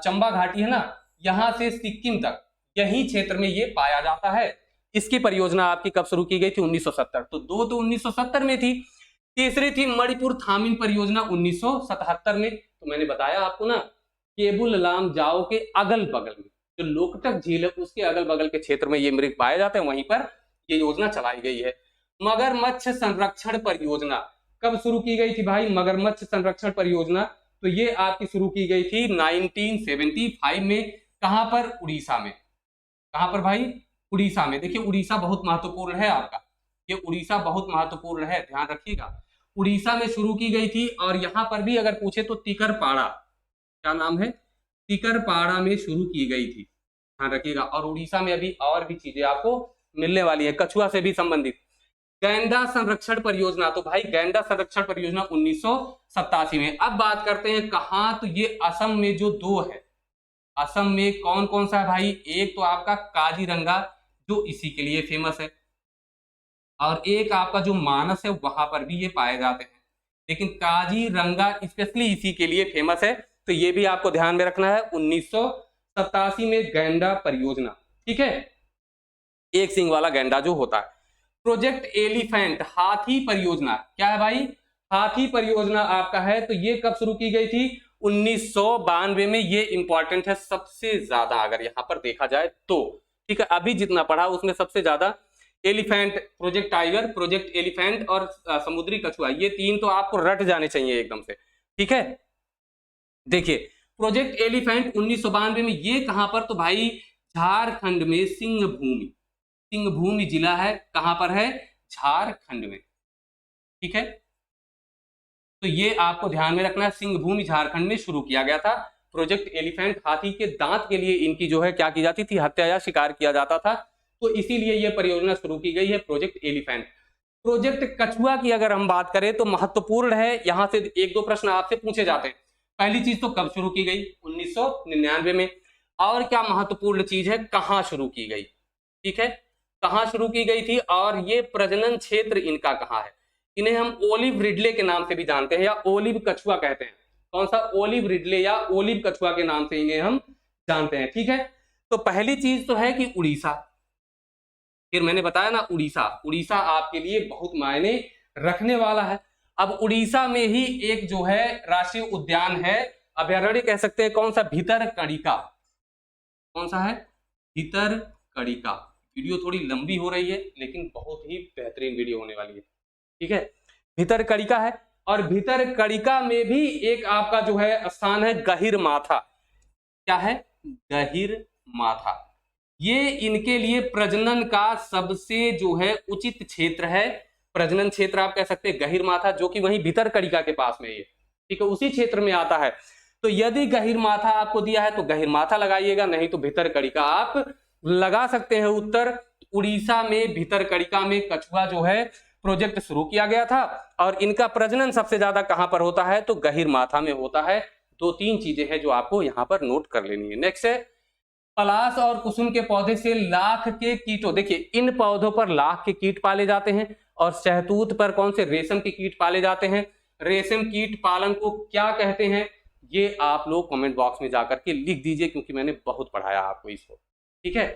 Speaker 1: चंबा घाटी है ना, यहां से सिक्किम तक यही क्षेत्र में ये पाया जाता है। इसकी परियोजना आपकी कब शुरू की गई थी? 1970। तो दो तो 1970 में थी। तीसरी थी मणिपुर थामिन परियोजना 1977 में। तो मैंने बताया आपको ना, केबुल लामजाओ के अगल बगल में जो लोकटक झील है उसके अगल बगल के क्षेत्र में ये मृग पाए जाते हैं, वहीं पर ये योजना चलाई गई है। मगरमच्छ संरक्षण परियोजना कब शुरू की गई थी भाई? मगरमच्छ संरक्षण परियोजना तो ये आपकी शुरू की गई थी 1975 में। कहां पर? उड़ीसा में। कहां पर भाई? उड़ीसा में। देखिए उड़ीसा बहुत महत्वपूर्ण है आपका, ये उड़ीसा बहुत महत्वपूर्ण है, ध्यान रखिएगा। उड़ीसा में शुरू की गई थी और यहां पर भी अगर पूछे तो तिकरपाड़ा, क्या नाम है? तिकरपाड़ा में शुरू की गई थी, ध्यान रखिएगा। और उड़ीसा में अभी और भी चीजें आपको मिलने वाली है, कछुआ से भी संबंधित। गैंडा संरक्षण परियोजना, तो भाई गैंडा संरक्षण परियोजना 1987 में। अब बात करते हैं कहां, तो ये असम में जो दो है, असम में कौन कौन सा है भाई? एक तो आपका काजीरंगा जो इसी के लिए फेमस है, और एक आपका जो मानस है वहां पर भी ये पाए जाते हैं, लेकिन काजीरंगा स्पेशली इसी के लिए फेमस है। तो ये भी आपको ध्यान में रखना है। 1987 में गैंडा परियोजना, ठीक है, एक सिंग वाला गैंडा जो होता है। प्रोजेक्ट एलिफेंट हाथी परियोजना, क्या है भाई? हाथी परियोजना आपका है, तो ये कब शुरू की गई थी? 1992 में। ये इंपॉर्टेंट है सबसे ज्यादा अगर यहां पर देखा जाए तो, ठीक है। अभी जितना पढ़ा उसमें सबसे ज्यादा elephant, project tiger, project elephant और समुद्री कछुआ, ये तीन तो आपको रट जाने चाहिए एकदम से, ठीक है। देखिए प्रोजेक्ट एलिफेंट 1992 में, ये कहां पर? तो भाई झारखंड में सिंहभूमि, सिंहभूमि जिला है, कहां पर है? झारखंड में, ठीक है। तो ये आपको ध्यान में रखना है, सिंहभूमि झारखंड में शुरू किया गया था प्रोजेक्ट एलिफेंट। हाथी के दांत के लिए इनकी जो है क्या की जाती थी? हत्या या शिकार किया जाता था, तो इसीलिए यह परियोजना शुरू की गई है प्रोजेक्ट एलिफेंट। प्रोजेक्ट कछुआ की अगर हम बात करें तो महत्वपूर्ण है, यहां से एक दो प्रश्न आपसे पूछे जाते हैं। पहली चीज तो कब शुरू की गई? 1999 में। और क्या महत्वपूर्ण चीज है, कहां शुरू की गई, ठीक है, कहां शुरू की गई थी, और ये प्रजनन क्षेत्र इनका कहां है? इन्हें हम ओलिव रिडले के नाम से भी जानते हैं या ओलिव कछुआ कहते हैं। कौन सा? ओलिव रिडले या ओलिव कछुआ के नाम से इन्हें हम जानते हैं, ठीक है। तो पहली चीज तो है कि उड़ीसा, फिर मैंने बताया ना उड़ीसा, उड़ीसा आपके लिए बहुत मायने रखने वाला है। अब उड़ीसा में ही एक जो है राष्ट्रीय उद्यान है, अभयारण्य कह सकते हैं, कौन सा? भितरकनिका। कौन सा है? भितरकनिका। वीडियो थोड़ी लंबी हो रही है लेकिन बहुत ही बेहतरीन वीडियो होने वाली है, ठीक है। भितरकनिका है, और भितरकनिका में भी एक आपका जो है स्थान है गहिरमाथा। क्या है? गहिरमाथा। ये इनके लिए प्रजनन का सबसे जो है उचित क्षेत्र है, प्रजनन क्षेत्र आप कह सकते हैं गहिरमाथा, जो कि वहीं भितरकनिका के पास में है, ठीक है, उसी क्षेत्र में आता है। तो यदि गहिरमाथा आपको दिया है तो गहिरमाथा लगाइएगा, नहीं तो भितरकनिका आप लगा सकते हैं उत्तर। उड़ीसा में भितरकनिका में कछुआ जो है प्रोजेक्ट शुरू किया गया था, और इनका प्रजनन सबसे ज्यादा कहां पर होता है? तो गहिरमाथा में होता है। दो तीन चीजें हैं जो आपको यहां पर नोट कर लेनी है। नेक्स्ट है पलाश और कुसुम के पौधे से लाख के कीटों, देखिए इन पौधों पर लाख के कीट पाले जाते हैं, और शहतूत पर कौन से? रेशम के कीट पाले जाते हैं। रेशम कीट पालन को क्या कहते हैं? ये आप लोग कमेंट बॉक्स में जाकर के लिख दीजिए, क्योंकि मैंने बहुत पढ़ाया आपको इसको, ठीक है।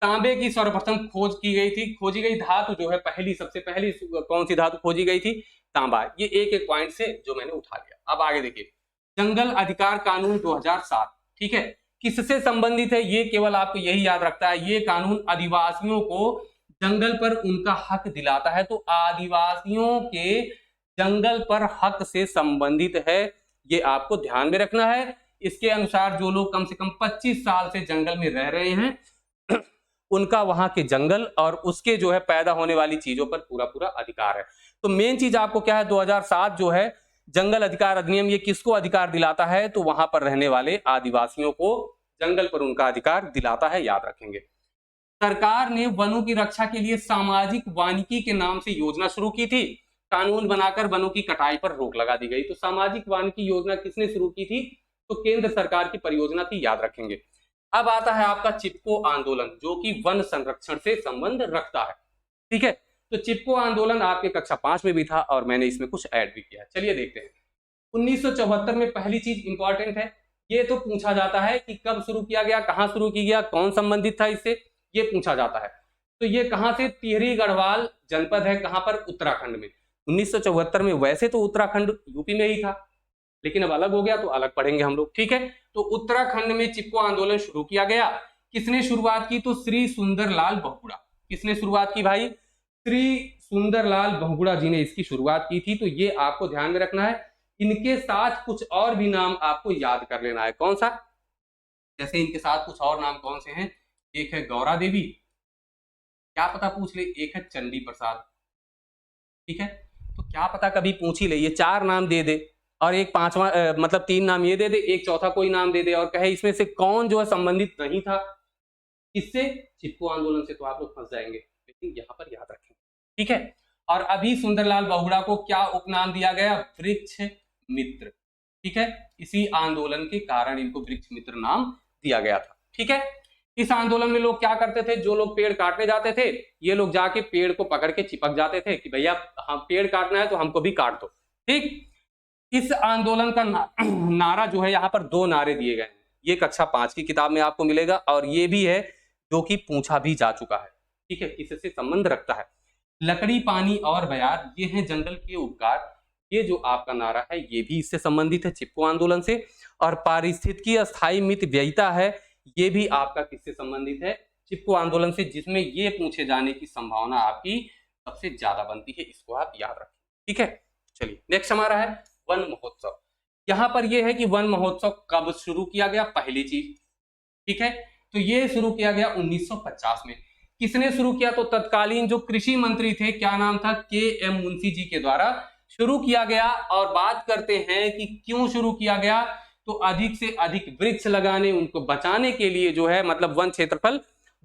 Speaker 1: तांबे की सर्वप्रथम खोजी गई धातु जो है सबसे पहली कौन सी धातु खोजी गई थी? तांबा। ये एक पॉइंट से जो मैंने उठा लिया। अब आगे देखिए, जंगल अधिकार कानून 2007, ठीक है, किससे संबंधित है? ये केवल आपको यही याद रखता है, ये कानून आदिवासियों को जंगल पर उनका हक दिलाता है। तो आदिवासियों के जंगल पर हक से संबंधित है, ये आपको ध्यान में रखना है। इसके अनुसार जो लोग कम से कम 25 साल से जंगल में रह रहे हैं उनका वहां के जंगल और उसके जो है पैदा होने वाली चीजों पर पूरा पूरा अधिकार है। तो मेन चीज आपको क्या है, 2007 जो है जंगल अधिकार अधिनियम, ये किसको अधिकार दिलाता है? तो वहां पर रहने वाले आदिवासियों को जंगल पर उनका अधिकार दिलाता है, याद रखेंगे। सरकार ने वनों की रक्षा के लिए सामाजिक वानिकी के नाम से योजना शुरू की थी। कानून बनाकर वनों की कटाई पर रोक लगा दी गई। तो सामाजिक वानिकी योजना किसने शुरू की थी? तो केंद्र सरकार की परियोजना थी, याद रखेंगे। अब आता है आपका चिपको आंदोलन, जो कि वन संरक्षण से संबंध रखता है, ठीक है। तो चिपको आंदोलन आपके कक्षा 5 में भी था और मैंने इसमें कुछ ऐड भी किया है। चलिए देखते हैं। 1974 में पहली चीज इंपॉर्टेंट है, ये तो पूछा जाता है कि कब शुरू किया गया, कहां शुरू किया गया, कौन संबंधित था इससे, ये पूछा जाता है। तो ये कहां से? टिहरी गढ़वाल जनपद है, कहां पर? उत्तराखंड में। 1974 में वैसे तो उत्तराखंड यूपी में ही था, लेकिन अब अलग हो गया तो अलग पढ़ेंगे हम लोग, ठीक है। तो उत्तराखंड में चिपको आंदोलन शुरू किया गया। किसने शुरुआत की? तो श्री सुंदरलाल बहुगुणा। किसने शुरुआत की भाई? श्री सुंदरलाल बहुगुणा जी ने इसकी शुरुआत की थी। तो ये आपको ध्यान में रखना है। इनके साथ कुछ और भी नाम आपको याद कर लेना है। कौन सा? जैसे इनके साथ कुछ और नाम कौन से हैं? एक है गौरा देवी, क्या पता पूछ ले, एक है चंडी प्रसाद, ठीक है। तो क्या पता कभी पूछ ही ले, ये 4 नाम दे दे और एक पांचवा मतलब 3 नाम ये दे दे, एक चौथा कोई नाम दे दे और कहे इसमें से कौन जो है संबंधित नहीं था इससे, चिपको आंदोलन से, तो आप लोग फंस जाएंगे। लेकिन यहाँ पर याद रखें, ठीक है। और अभी सुंदरलाल बहुगुणा को क्या उपनाम दिया गया? वृक्ष मित्र, ठीक है। इसी आंदोलन के कारण इनको वृक्ष मित्र नाम दिया गया था, ठीक है। इस आंदोलन में लोग क्या करते थे? जो लोग पेड़ काटने जाते थे, ये लोग जाके पेड़ को पकड़ के चिपक जाते थे कि भैया हम पेड़ काटना है तो हमको भी काट दो, ठीक। इस आंदोलन का नारा जो है, यहाँ पर 2 नारे दिए गए हैं। ये कक्षा 5 की किताब में आपको मिलेगा और ये भी है जो कि पूछा भी जा चुका है, ठीक है, किससे संबंध रखता है। लकड़ी, पानी और बयार, ये हैं जंगल के उपकार। ये जो आपका नारा है ये भी इससे संबंधित है, चिपको आंदोलन से। और पारिस्थितिकी अस्थायी मित व्ययिता है, ये भी आपका किससे संबंधित है? चिपको आंदोलन से, जिसमें ये पूछे जाने की संभावना आपकी सबसे ज्यादा बनती है। इसको आप याद रखें, ठीक है। चलिए नेक्स्ट हमारा है वन महोत्सव। यहां पर यह है कि वन महोत्सव कब शुरू किया गया, पहली चीज, ठीक है। तो ये शुरू किया गया 1950 में। किसने शुरू किया? तो तत्कालीन जो कृषि मंत्री थे, क्या नाम था? के.एम. मुंशी जी के द्वारा शुरू किया गया। और बात करते हैं कि क्यों शुरू किया गया, तो अधिक से अधिक वृक्ष लगाने, उनको बचाने के लिए जो है, मतलब वन क्षेत्रफल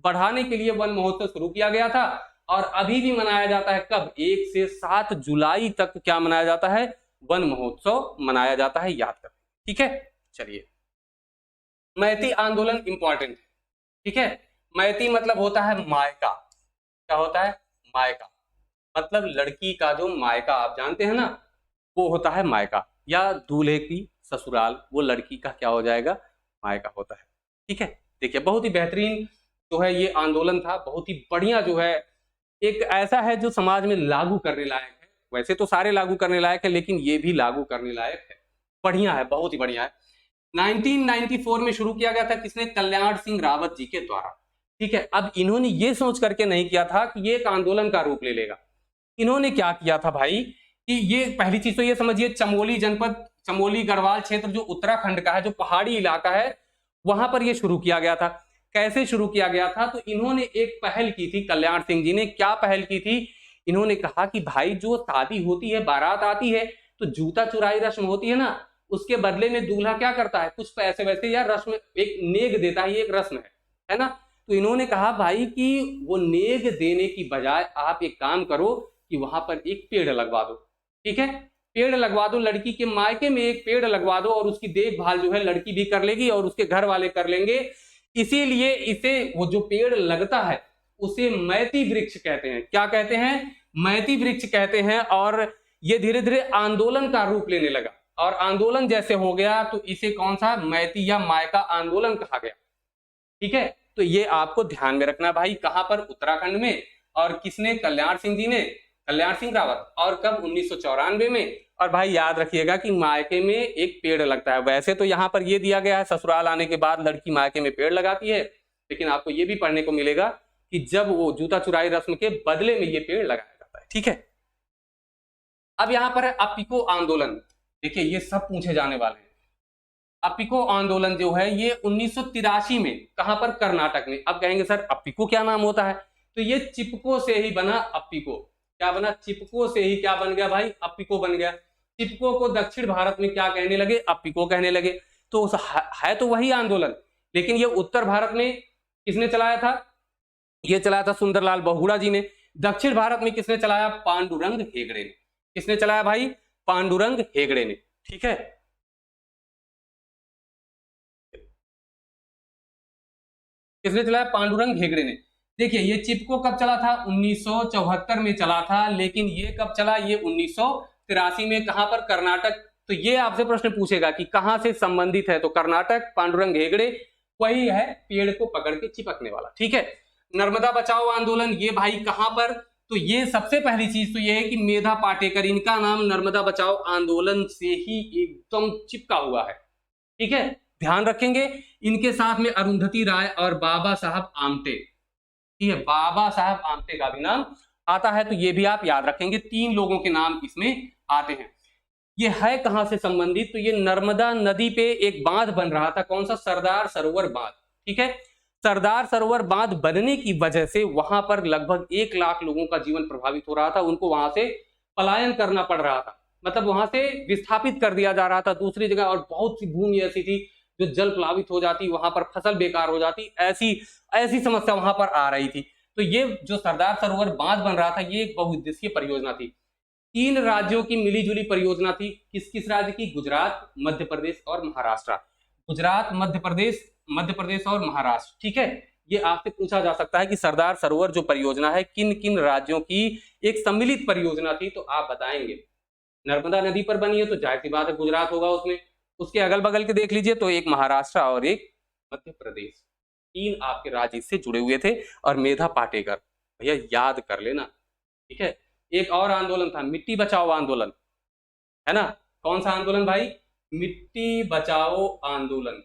Speaker 1: बढ़ाने के लिए वन महोत्सव शुरू किया गया था। और अभी भी मनाया जाता है। कब? 1 से 7 जुलाई तक क्या मनाया जाता है? वन महोत्सव मनाया जाता है, याद करें, ठीक है। चलिए, मैती आंदोलन इंपॉर्टेंट है, ठीक है। मैती मतलब होता है मायका। क्या होता है? मायका, मतलब लड़की का जो मायका, आप जानते हैं ना, वो होता है मायका, या दूल्हे की ससुराल, वो लड़की का क्या हो जाएगा? मायका होता है, ठीक है। देखिए, बहुत ही बेहतरीन जो है ये आंदोलन था, बहुत ही बढ़िया जो है, एक ऐसा है जो समाज में लागू करने लायक है। वैसे तो सारे लागू करने लायक है, लेकिन ये भी लागू करने लायक है, बढ़िया है, बहुत ही बढ़िया है। 1994 में शुरू किया गया था। किसने? कल्याण सिंह रावत जी के द्वारा, ठीक है। अब इन्होंने ये सोच करके नहीं किया था कि ये एक आंदोलन का रूप ले लेगा। इन्होंने क्या किया था भाई, कि ये पहली चीज तो ये समझिए, चमोली जनपद, चमोली गढ़वाल क्षेत्र जो उत्तराखंड का है, जो पहाड़ी इलाका है, वहां पर यह शुरू किया गया था। कैसे शुरू किया गया था? तो इन्होंने एक पहल की थी, कल्याण सिंह जी ने। क्या पहल की थी? इन्होंने कहा कि भाई जो शादी होती है, बारात आती है, तो जूता चुराई रस्म होती है ना, उसके बदले में दूल्हा क्या करता है? कुछ पैसे वैसे या रस्म, एक नेग देता है, ये एक रस्म है ना। तो इन्होंने कहा भाई कि वो नेग देने की बजाय आप एक काम करो कि वहां पर एक पेड़ लगवा दो, ठीक है। पेड़ लगवा दो, लड़की के मायके में एक पेड़ लगवा दो, और उसकी देखभाल जो है लड़की भी कर लेगी और उसके घर वाले कर लेंगे। इसीलिए इसे, वो जो पेड़ लगता है उसे मैती वृक्ष कहते हैं। क्या कहते हैं? मैती वृक्ष कहते हैं। और ये धीरे धीरे आंदोलन का रूप लेने लगा, और आंदोलन जैसे हो गया तो इसे कौन सा? मैती या मायका आंदोलन कहा गया, ठीक है। तो ये आपको ध्यान में रखना भाई, कहां पर, उत्तराखंड में। और किसने, कल्याण सिंह जी ने, कल्याण सिंह रावत। और कब, 1994 में। और भाई याद रखिएगा कि मायके में एक पेड़ लगता है। वैसे तो यहाँ पर ये दिया गया है ससुराल आने के बाद लड़की मायके में पेड़ लगाती है, लेकिन आपको ये भी पढ़ने को मिलेगा कि जब वो जूता चुराई रस्म के बदले में ये पेड़ लगाया जाता है। ठीक है, अब यहां पर है अप्पिको आंदोलन। देखिए ये सब पूछे जाने वाले हैं। अप्पिको आंदोलन जो है ये 1983 में, कहां पर, कर्नाटक में। अब कहेंगे सर अप्पिको क्या नाम होता है, तो ये चिपको से ही बना अप्पिको। क्या बना, चिपको से ही क्या बन गया भाई, अप्पिको बन गया। चिपको को दक्षिण भारत में क्या कहने लगे, अप्पिको कहने लगे। तो है तो वही आंदोलन, लेकिन ये उत्तर भारत में किसने चलाया था, ये चलाया था सुंदरलाल बहुगुणा जी ने। दक्षिण भारत में किसने चलाया, पांडुरंग हेगड़े ने। किसने चलाया भाई, पांडुरंग हेगड़े ने। ठीक है, किसने चलाया, पांडुरंग हेगड़े ने। देखिए ये चिपको कब चला था, 1974 में चला था, लेकिन ये कब चला, ये 1983 में। कहां पर, कर्नाटक। तो ये आपसे प्रश्न पूछेगा कि कहां से संबंधित है, तो कर्नाटक, पांडुरंग हेगड़े वही है पेड़ को पकड़ के चिपकने वाला। ठीक है, नर्मदा बचाओ आंदोलन, ये भाई कहां पर, तो ये सबसे पहली चीज तो ये है कि मेधा पाटेकर, इनका नाम नर्मदा बचाओ आंदोलन से ही एकदम चिपका हुआ है। ठीक है, ध्यान रखेंगे। इनके साथ में अरुंधति राय और बाबा साहब आमटे। ठीक है, बाबा साहब आमटे का भी नाम आता है, तो ये भी आप याद रखेंगे। 3 लोगों के नाम इसमें आते हैं। ये है कहां से संबंधित, तो ये नर्मदा नदी पे एक बांध बन रहा था। कौन सा, सरदार सरोवर बांध। ठीक है, सरदार सरोवर बांध बनने की वजह से वहां पर लगभग 1 लाख लोगों का जीवन प्रभावित हो रहा था। उनको वहां से पलायन करना पड़ रहा था, मतलब वहां से विस्थापित कर दिया जा रहा था दूसरी जगह। और बहुत सी भूमि ऐसी थी जो जल प्लावित हो जाती, वहां पर फसल बेकार हो जाती, ऐसी समस्या वहां पर आ रही थी। तो ये जो सरदार सरोवर बांध बन रहा था, ये एक बहुउद्देशीय परियोजना थी। 3 राज्यों की मिलीजुली परियोजना थी। किस किस राज्य की, गुजरात, मध्य प्रदेश और महाराष्ट्र। गुजरात, मध्य प्रदेश और महाराष्ट्र। ठीक है, ये आपसे पूछा जा सकता है कि सरदार सरोवर जो परियोजना है किन किन राज्यों की एक सम्मिलित परियोजना थी, तो आप बताएंगे। नर्मदा नदी पर बनी है तो जाहिर सी बात है गुजरात होगा उसमें। उसके अगल बगल के देख लीजिए, तो एक महाराष्ट्र और एक मध्य प्रदेश। 3 आपके राज्य इससे जुड़े हुए थे। और मेधा पाटेकर भैया याद कर लेना। ठीक है, एक और आंदोलन था, मिट्टी बचाओ आंदोलन, है ना। कौन सा आंदोलन भाई, मिट्टी बचाओ आंदोलन।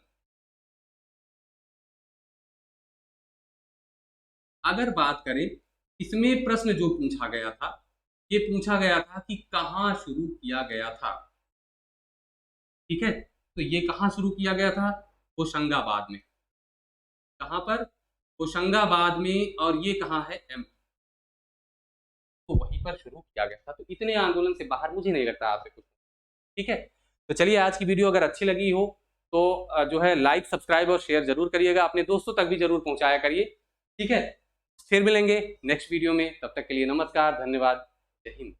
Speaker 1: अगर बात करें, इसमें प्रश्न जो पूछा गया था, ये पूछा गया था कि कहां शुरू किया गया था। ठीक है, तो ये कहां शुरू किया गया था, होशंगाबाद में। कहां पर, होशंगाबाद में। और ये कहां है, एमपी, तो वहीं पर शुरू किया गया था। तो इतने आंदोलन से बाहर मुझे नहीं लगता आपसे कुछ। ठीक है, तो चलिए आज की वीडियो अगर अच्छी लगी हो तो जो है लाइक, सब्सक्राइब और शेयर जरूर करिएगा, अपने दोस्तों तक भी जरूर पहुंचाया करिए। ठीक है, फिर मिलेंगे नेक्स्ट वीडियो में, तब तक के लिए नमस्कार, धन्यवाद, जय हिंद।